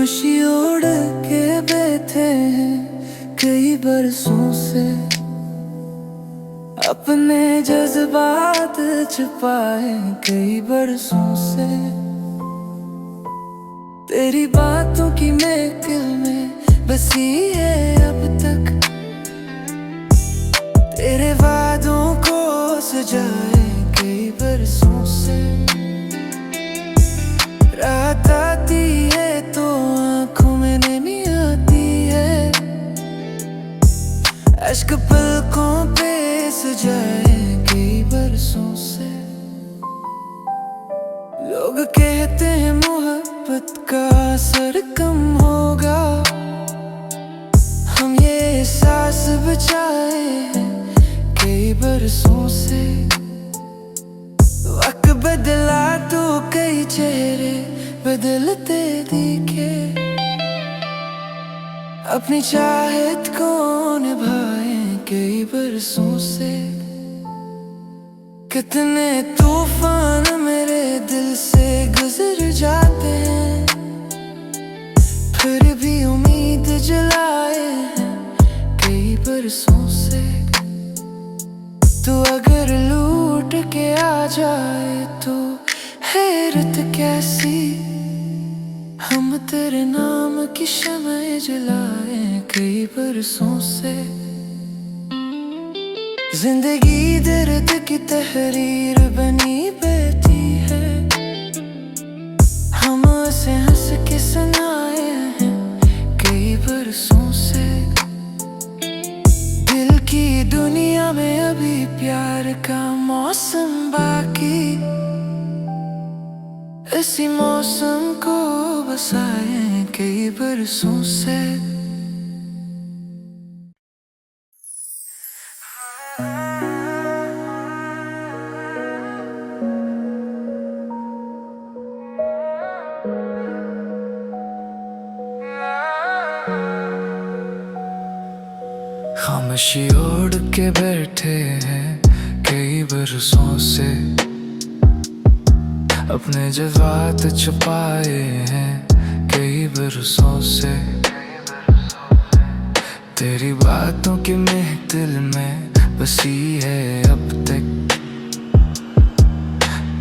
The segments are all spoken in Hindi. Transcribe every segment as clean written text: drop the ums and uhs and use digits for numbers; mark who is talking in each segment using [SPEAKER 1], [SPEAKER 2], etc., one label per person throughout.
[SPEAKER 1] खामोशी ओढ़ के बैठे हैं कई बरसों से, अपने जज्बात छुपाए कई बरसों से। तेरी बातों की महफिल में बसी है अब तक, तेरे वादों को सजाए कई बरसों से। रात आती है तो आंखों में नमी आती है, अश्क पलकों पे सजाए कई बरसों से। लोग कहते हैं मोहब्बत का असर कम होगा, हम ये एहसास बचाए हैं कई बरसों से। वक्त बदला तो कई चेहरे बदलते दिखे, अपनी चाहत को निभाए कई बरसों से। कितने तूफान मेरे दिल से गुजर जाते हैं, फिर भी उम्मीद जलाए हैं कई बरसों से। तू अगर लूट के आ जाए तो हैरत कैसी, हम तेरे नाम की शम्में जलाए कई बरसों से। जिंदगी दर्द की तहरीर बनी बैठी है, हम उसे हंस के सुनाए हैं कई बरसों से। दिल की दुनिया में अभी प्यार का मौसम बाकी, इसी मौसम को बसाए कई बरसों से। खामोशी ओढ़ के बैठे हैं कई बरसों से, अपने जज्बात छुपाए हैं कई बरसों से। तेरी बातों की महफिल में बसी है अब तक,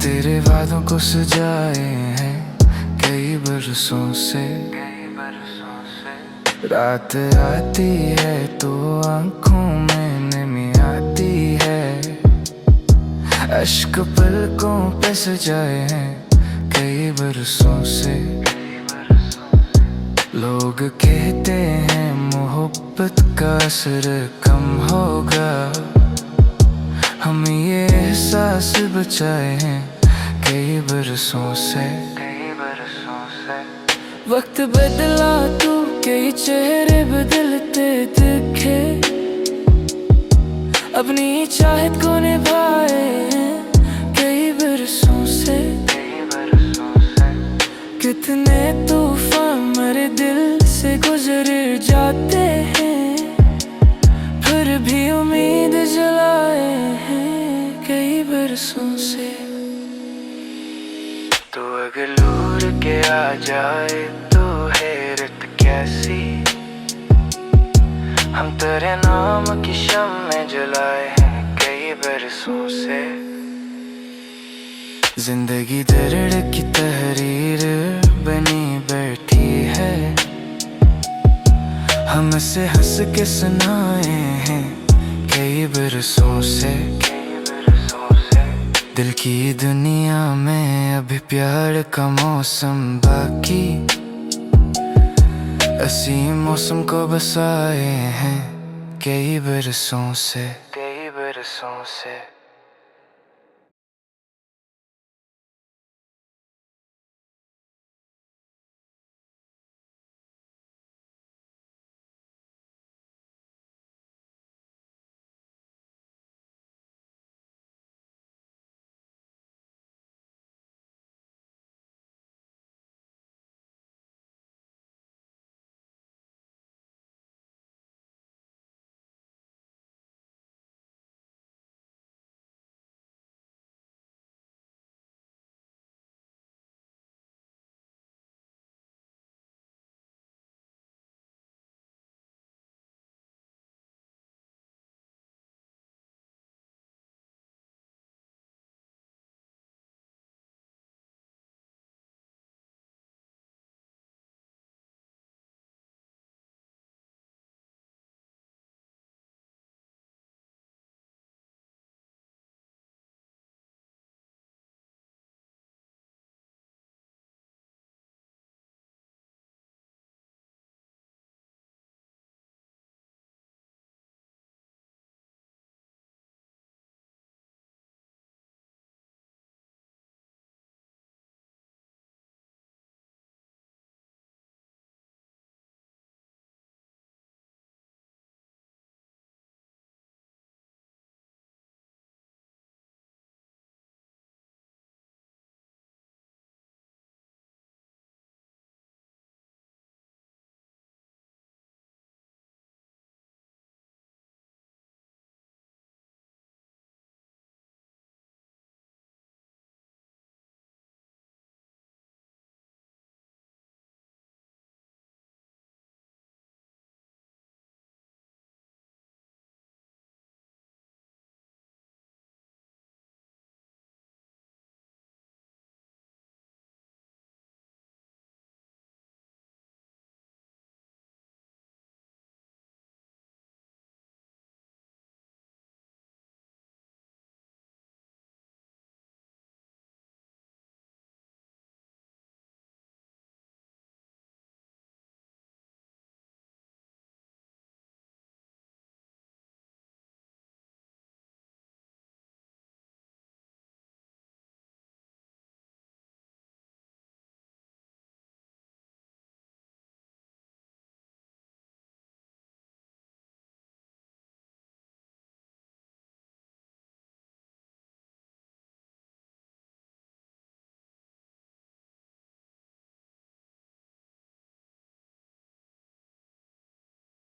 [SPEAKER 1] तेरे वादों को सजाए हैं कई बरसों से। रात आती है तो आंखों में नमी आती है, अश्क पलकों पे सजाए हैं कई बरसों से। लोग कहते हैं मोहब्बत का असर कम होगा, हम ये एहसास बचाए हैं कई बरसों से। वक्त बदला तो कई चेहरे बदलते दिखे, अपनी चाहत को निभाए हैं कई बरसों से। कितने तूफान मेरे दिल से गुजर जाते हैं, फिर भी उम्मीद जलाए हैं कई बरसों से। तो अगर लूट के आ जाए तो हैरत कैसी, हम तेरे नाम की शम्में जलाए हैं कई बरसों से। जिंदगी दर्द की तहरीर बनी बैठी है, हम इसे हंस के सुनाए हैं कई बरसों से। दिल की दुनिया में अभी प्यार का मौसम बाकी, इसी मौसम को बसाए हैं कई बरसों से।